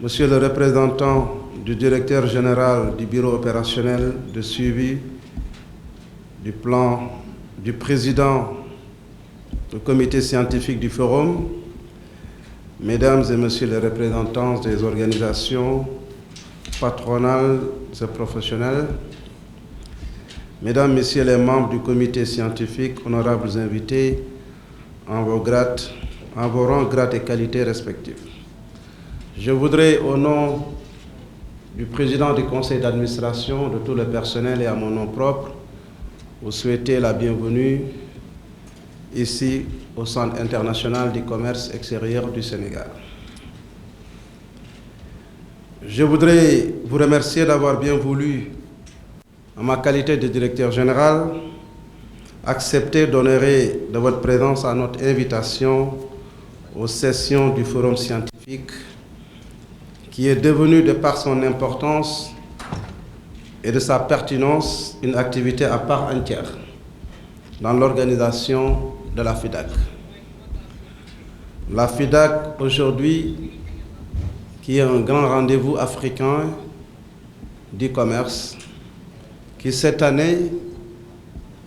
Monsieur le représentant du directeur général du bureau opérationnel de suivi du plan du président du comité scientifique du forum, mesdames et messieurs les représentants des organisations patronales et professionnelles, mesdames, messieurs les membres du comité scientifique, honorables invités, en vos rangs, grades et qualités respectifs. Je voudrais, au nom du président du conseil d'administration, de tout le personnel et à mon nom propre, vous souhaiter la bienvenue ici au Centre international du commerce extérieur du Sénégal. Je voudrais vous remercier d'avoir bien voulu, en ma qualité de directeur général, accepter d'honorer de votre présence à notre invitation aux sessions du Forum scientifique qui est devenu, de par son importance et de sa pertinence, une activité à part entière dans l'organisation de la FIDAK. La FIDAK, aujourd'hui, qui est un grand rendez-vous africain du commerce, qui cette année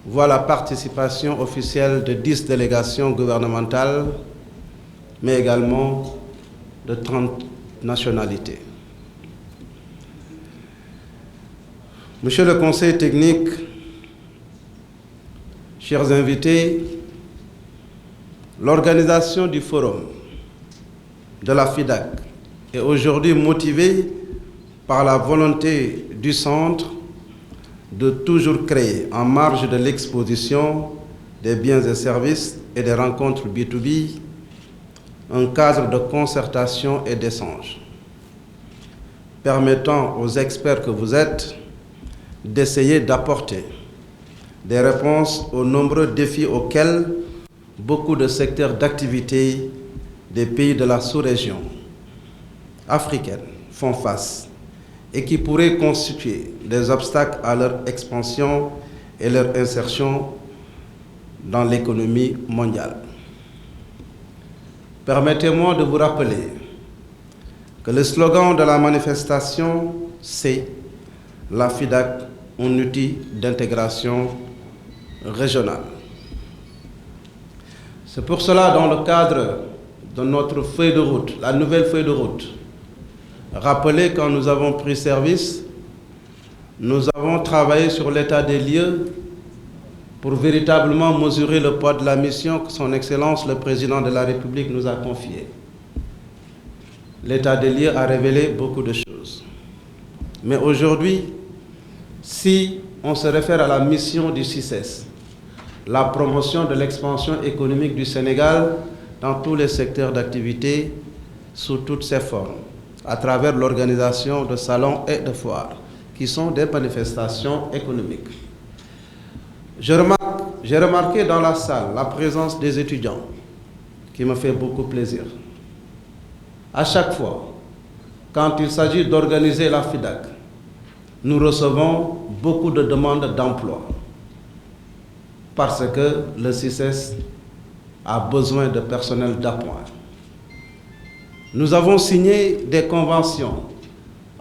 voit la participation officielle de 10 délégations gouvernementales, mais également de 30 nationalités. Monsieur le conseil technique, chers invités, l'organisation du forum de la FIDAK est aujourd'hui motivée par la volonté du centre de toujours créer, en marge de l'exposition des biens et services et des rencontres B2B, un cadre de concertation et d'échange, permettant aux experts que vous êtes d'essayer d'apporter des réponses aux nombreux défis auxquels beaucoup de secteurs d'activité des pays de la sous-région africaine font face et qui pourraient constituer des obstacles à leur expansion et leur insertion dans l'économie mondiale. Permettez-moi de vous rappeler que le slogan de la manifestation, c'est « La FIDAK, un outil d'intégration régionale ». C'est pour cela, dans le cadre de notre feuille de route, la nouvelle feuille de route, rappelez quand nous avons pris service, nous avons travaillé sur l'état des lieux pour véritablement mesurer le poids de la mission que son Excellence le Président de la République nous a confiée. L'état des lieux a révélé beaucoup de choses. Mais aujourd'hui, si on se réfère à la mission du CICES, la promotion de l'expansion économique du Sénégal dans tous les secteurs d'activité, sous toutes ses formes, à travers l'organisation de salons et de foires, qui sont des manifestations économiques. J'ai remarqué dans la salle la présence des étudiants, qui me fait beaucoup plaisir. À chaque fois, quand il s'agit d'organiser la FIDAK, nous recevons beaucoup de demandes d'emploi, parce que le CICES a besoin de personnel d'appoint. Nous avons signé des conventions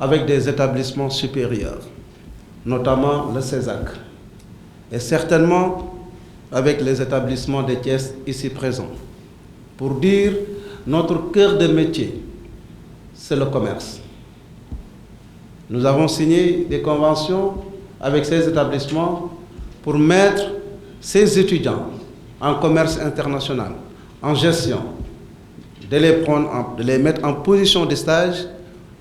avec des établissements supérieurs, notamment le CESAC, et certainement avec les établissements de Thiès ici présents, pour dire notre cœur de métier, c'est le commerce. Nous avons signé des conventions avec ces établissements pour mettre ces étudiants en commerce international, en gestion, de les mettre en position de stage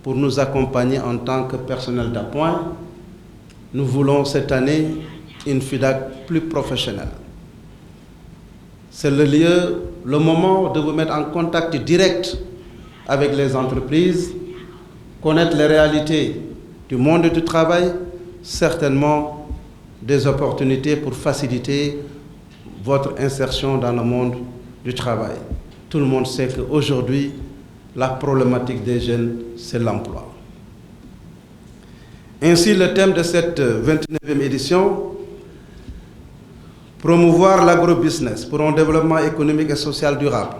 pour nous accompagner en tant que personnel d'appoint. Nous voulons cette année une FIDAK plus professionnelle. C'est le moment de vous mettre en contact direct avec les entreprises, connaître les réalités du monde du travail, certainement des opportunités pour faciliter votre insertion dans le monde du travail. Tout le monde sait qu'aujourd'hui, la problématique des jeunes, c'est l'emploi. Ainsi, le thème de cette 29e édition, promouvoir l'agrobusiness pour un développement économique et social durable,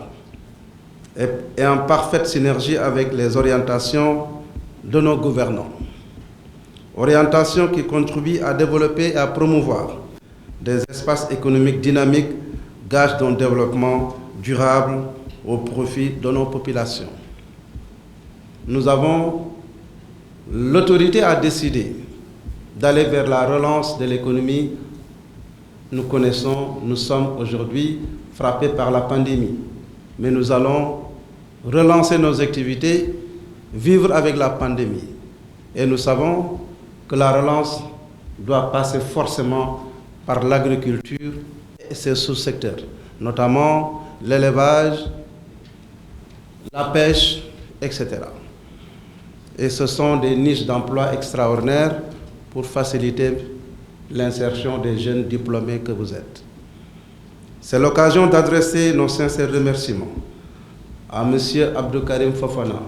et en parfaite synergie avec les orientations de nos gouvernants. Orientations qui contribuent à développer et à promouvoir des espaces économiques dynamiques, gage d'un développement durable au profit de nos populations. Nous avons l'autorité à décider d'aller vers la relance de l'économie. Nous sommes aujourd'hui frappés par la pandémie, mais nous allons relancer nos activités, vivre avec la pandémie. Et nous savons que la relance doit passer forcément par l'agriculture et ses sous-secteurs, notamment l'élevage, la pêche, etc. Et ce sont des niches d'emploi extraordinaires pour faciliter l'insertion des jeunes diplômés que vous êtes. C'est l'occasion d'adresser nos sincères remerciements à M. Abdou Karim Fofana,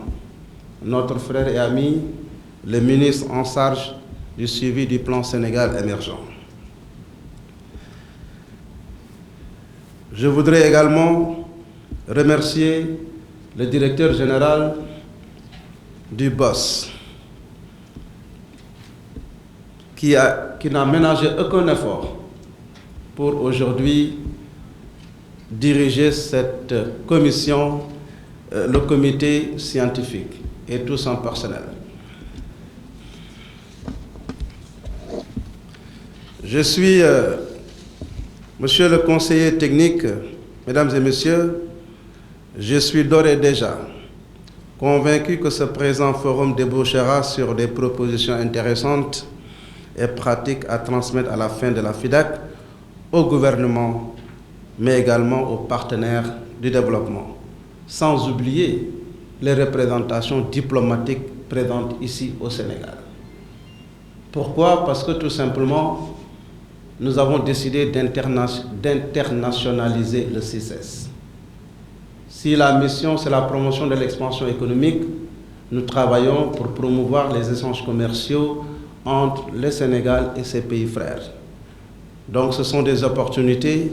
notre frère et ami, le ministre en charge du suivi du plan Sénégal émergent. Je voudrais également remercier le directeur général du BOS, qui n'a ménagé aucun effort pour aujourd'hui diriger cette commission, le comité scientifique et tout son personnel. Je suis, monsieur le conseiller technique, mesdames et messieurs, je suis d'ores et déjà convaincu que ce présent forum débouchera sur des propositions intéressantes et pratiques à transmettre à la fin de la FIDAK au gouvernement, mais également aux partenaires du développement, sans oublier les représentations diplomatiques présentes ici au Sénégal. Pourquoi? Parce que tout simplement, nous avons décidé d'internationaliser le CICES. Si la mission, c'est la promotion de l'expansion économique, nous travaillons pour promouvoir les échanges commerciaux entre le Sénégal et ses pays frères. Donc ce sont des opportunités.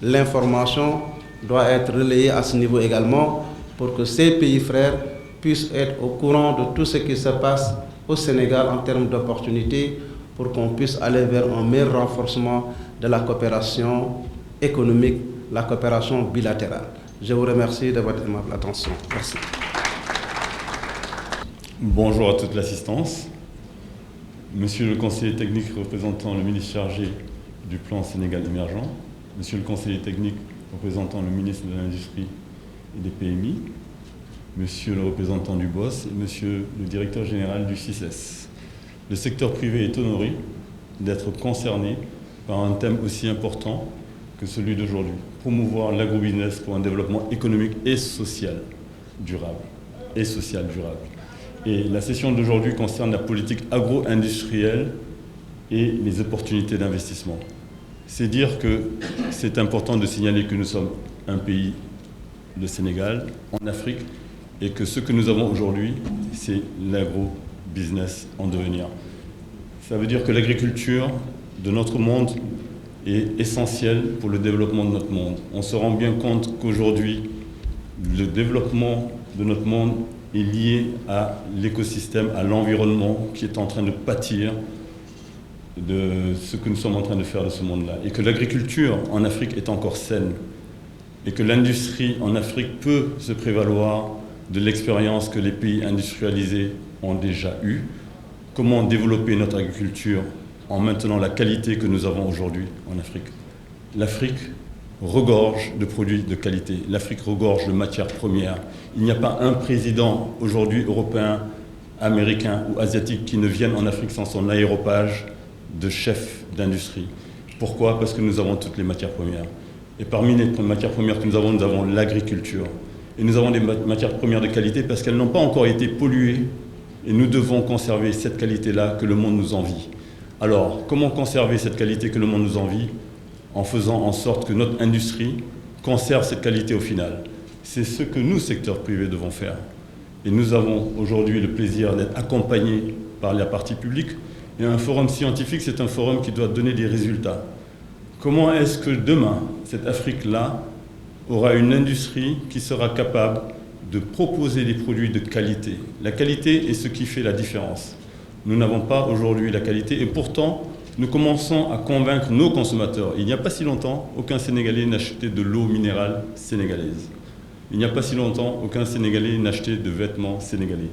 L'information doit être relayée à ce niveau également pour que ces pays frères puissent être au courant de tout ce qui se passe au Sénégal en termes d'opportunités pour qu'on puisse aller vers un meilleur renforcement de la coopération économique, la coopération bilatérale. Je vous remercie de votre aimable attention. Merci. Bonjour à toute l'assistance. Monsieur le conseiller technique représentant le ministre chargé du plan Sénégal émergent, Monsieur le conseiller technique représentant le ministre de l'Industrie et des PMI, Monsieur le représentant du BOS et Monsieur le directeur général du CICES. Le secteur privé est honoré d'être concerné par un thème aussi important que celui d'aujourd'hui, promouvoir l'agrobusiness pour un développement économique et social durable. Et la session d'aujourd'hui concerne la politique agro-industrielle et les opportunités d'investissement. C'est dire que c'est important de signaler que nous sommes un pays, le Sénégal, en Afrique, et que ce que nous avons aujourd'hui, c'est l'agro-business en devenir. Ça veut dire que l'agriculture de notre monde est essentielle pour le développement de notre monde. On se rend bien compte qu'aujourd'hui, le développement de notre monde est lié à l'écosystème, à l'environnement qui est en train de pâtir de ce que nous sommes en train de faire de ce monde-là. Et que l'agriculture en Afrique est encore saine. Et que l'industrie en Afrique peut se prévaloir de l'expérience que les pays industrialisés ont déjà eue. Comment développer notre agriculture en maintenant la qualité que nous avons aujourd'hui en Afrique. L'Afrique regorge de produits de qualité. L'Afrique regorge de matières premières. Il n'y a pas un président aujourd'hui européen, américain ou asiatique qui ne vienne en Afrique sans son aéropage de chef d'industrie. Pourquoi? Parce que nous avons toutes les matières premières. Et parmi les matières premières que nous avons l'agriculture. Et nous avons des matières premières de qualité parce qu'elles n'ont pas encore été polluées. Et nous devons conserver cette qualité-là que le monde nous envie. Alors, comment conserver cette qualité que le monde nous envie? En faisant en sorte que notre industrie conserve cette qualité au final. C'est ce que nous, secteur privé, devons faire. Et nous avons aujourd'hui le plaisir d'être accompagnés par la partie publique. Et un forum scientifique, c'est un forum qui doit donner des résultats. Comment est-ce que demain, cette Afrique-là aura une industrie qui sera capable de proposer des produits de qualité. La qualité est ce qui fait la différence. Nous n'avons pas aujourd'hui la qualité et pourtant, nous commençons à convaincre nos consommateurs. Il n'y a pas si longtemps, aucun Sénégalais n'achetait de l'eau minérale sénégalaise. Il n'y a pas si longtemps, aucun Sénégalais n'achetait de vêtements sénégalais.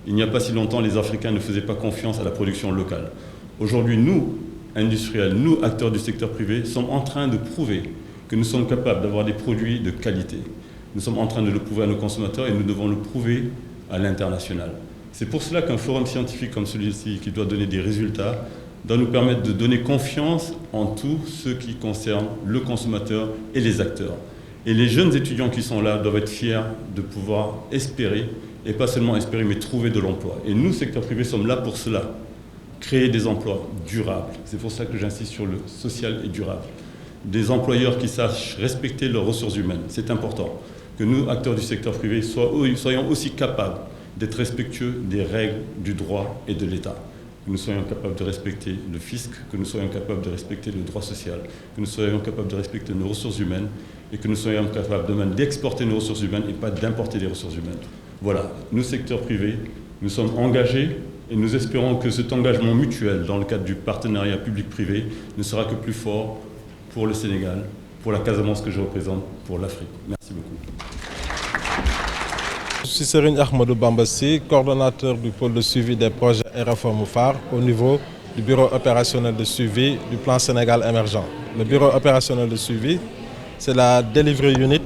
Il n'y a pas si longtemps, les Africains ne faisaient pas confiance à la production locale. Aujourd'hui, nous, industriels, nous, acteurs du secteur privé, sommes en train de prouver que nous sommes capables d'avoir des produits de qualité. Nous sommes en train de le prouver à nos consommateurs et nous devons le prouver à l'international. C'est pour cela qu'un forum scientifique comme celui-ci, qui doit donner des résultats, doit nous permettre de donner confiance en tout ce qui concerne le consommateur et les acteurs. Et les jeunes étudiants qui sont là doivent être fiers de pouvoir espérer, et pas seulement espérer, mais trouver de l'emploi. Et nous, secteur privé, sommes là pour cela, créer des emplois durables. C'est pour ça que j'insiste sur le social et durable. Des employeurs qui sachent respecter leurs ressources humaines. C'est important que nous, acteurs du secteur privé, soyons aussi capables d'être respectueux des règles du droit et de l'État. Que nous soyons capables de respecter le fisc, que nous soyons capables de respecter le droit social, que nous soyons capables de respecter nos ressources humaines et que nous soyons capables demain d'exporter nos ressources humaines et pas d'importer des ressources humaines. Voilà, nous, secteur privé, nous sommes engagés et nous espérons que cet engagement mutuel dans le cadre du partenariat public-privé ne sera que plus fort pour le Sénégal, pour la Casamance que je représente, pour l'Afrique. Merci beaucoup. Je suis Serigne Ahmadou Bamba Sy, coordonnateur du pôle de suivi des projets et réformes phares au niveau du bureau opérationnel de suivi du plan Sénégal émergent. Le bureau opérationnel de suivi, c'est la delivery unit,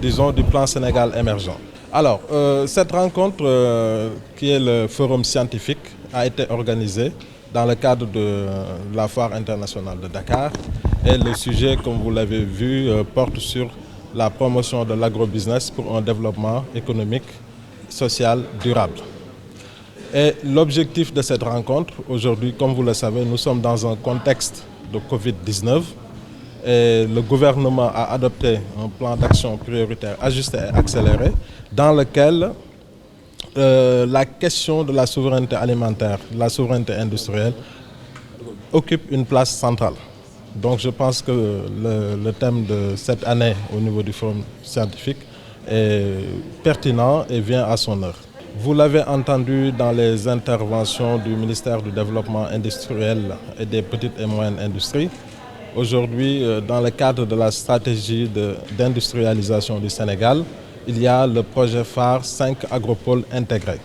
disons, du plan Sénégal émergent. Alors, cette rencontre, qui est le forum scientifique, a été organisée dans le cadre de la foire internationale de Dakar. Et le sujet, comme vous l'avez vu, porte sur la promotion de l'agrobusiness pour un développement économique, social, durable. Et l'objectif de cette rencontre, aujourd'hui, comme vous le savez, nous sommes dans un contexte de Covid-19 et le gouvernement a adopté un plan d'action prioritaire ajusté et accéléré dans lequel la question de la souveraineté alimentaire, la souveraineté industrielle occupe une place centrale. Donc je pense que le thème de cette année au niveau du forum scientifique est pertinent et vient à son heure. Vous l'avez entendu dans les interventions du ministère du Développement industriel et des petites et moyennes industries. Aujourd'hui, dans le cadre de la stratégie d'industrialisation du Sénégal, il y a le projet phare 5 agropoles intégrés.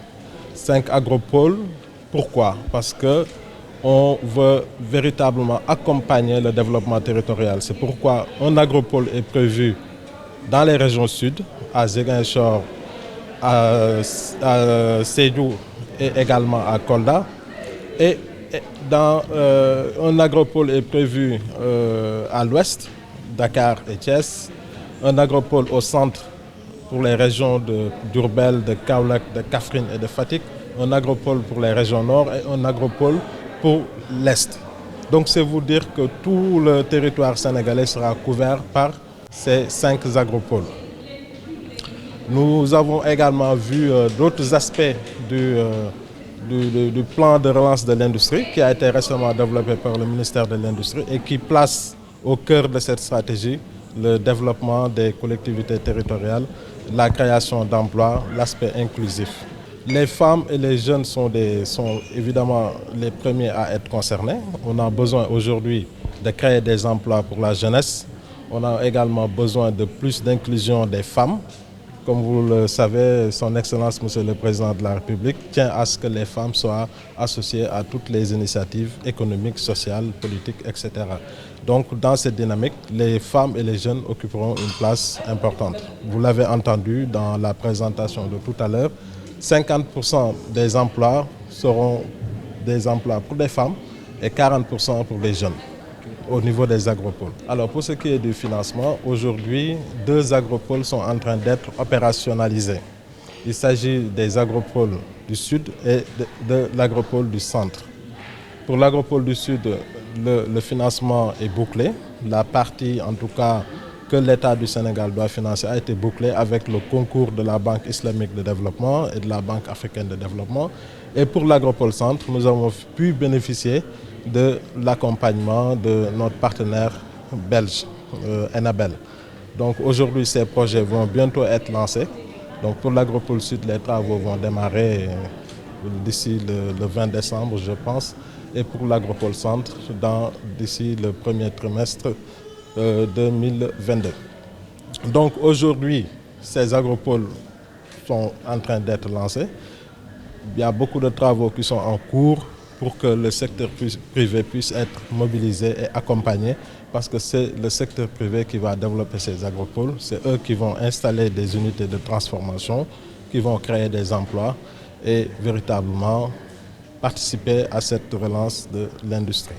5 agropoles, pourquoi? Parce qu'on veut véritablement accompagner le développement territorial. C'est pourquoi un agropole est prévu dans les régions sud, à Ziguinchor, à Sédhiou et également à Kolda. Et un agropole est prévu à l'ouest, Dakar et Thiès, un agropole au centre pour les régions de Diourbel, de Kaolack, de Kaffrine et de Fatick, un agropole pour les régions nord et un agropole pour l'est. Donc c'est vous dire que tout le territoire sénégalais sera couvert par ces 5 agropoles. Nous avons également vu d'autres aspects du plan de relance de l'industrie qui a été récemment développé par le ministère de l'Industrie et qui place au cœur de cette stratégie le développement des collectivités territoriales, la création d'emplois, l'aspect inclusif. Les femmes et les jeunes sont évidemment les premiers à être concernés. On a besoin aujourd'hui de créer des emplois pour la jeunesse. On a également besoin de plus d'inclusion des femmes. Comme vous le savez, son Excellence, Monsieur le Président de la République, tient à ce que les femmes soient associées à toutes les initiatives économiques, sociales, politiques, etc. Donc, dans cette dynamique, les femmes et les jeunes occuperont une place importante. Vous l'avez entendu dans la présentation de tout à l'heure, 50% des emplois seront des emplois pour les femmes et 40% pour les jeunes au niveau des agropoles. Alors pour ce qui est du financement, aujourd'hui, 2 agropoles sont en train d'être opérationnalisés. Il s'agit des agropoles du sud et de l'agropole du centre. Pour l'agropole du sud, le financement est bouclé. La partie, en tout cas, que l'État du Sénégal doit financer a été bouclée avec le concours de la Banque islamique de développement et de la Banque africaine de développement. Et pour l'agropole centre, nous avons pu bénéficier de l'accompagnement de notre partenaire belge, Enabel. Donc aujourd'hui, ces projets vont bientôt être lancés Donc pour l'Agropole Sud, les travaux vont démarrer d'ici le 20 décembre, je pense, et pour l'Agropole Centre, d'ici le premier trimestre 2022. Donc aujourd'hui, ces agropoles sont en train d'être lancés. Il y a beaucoup de travaux qui sont en cours pour que le secteur privé puisse être mobilisé et accompagné, parce que c'est le secteur privé qui va développer ces agropoles. C'est eux qui vont installer des unités de transformation, qui vont créer des emplois et véritablement participer à cette relance de l'industrie.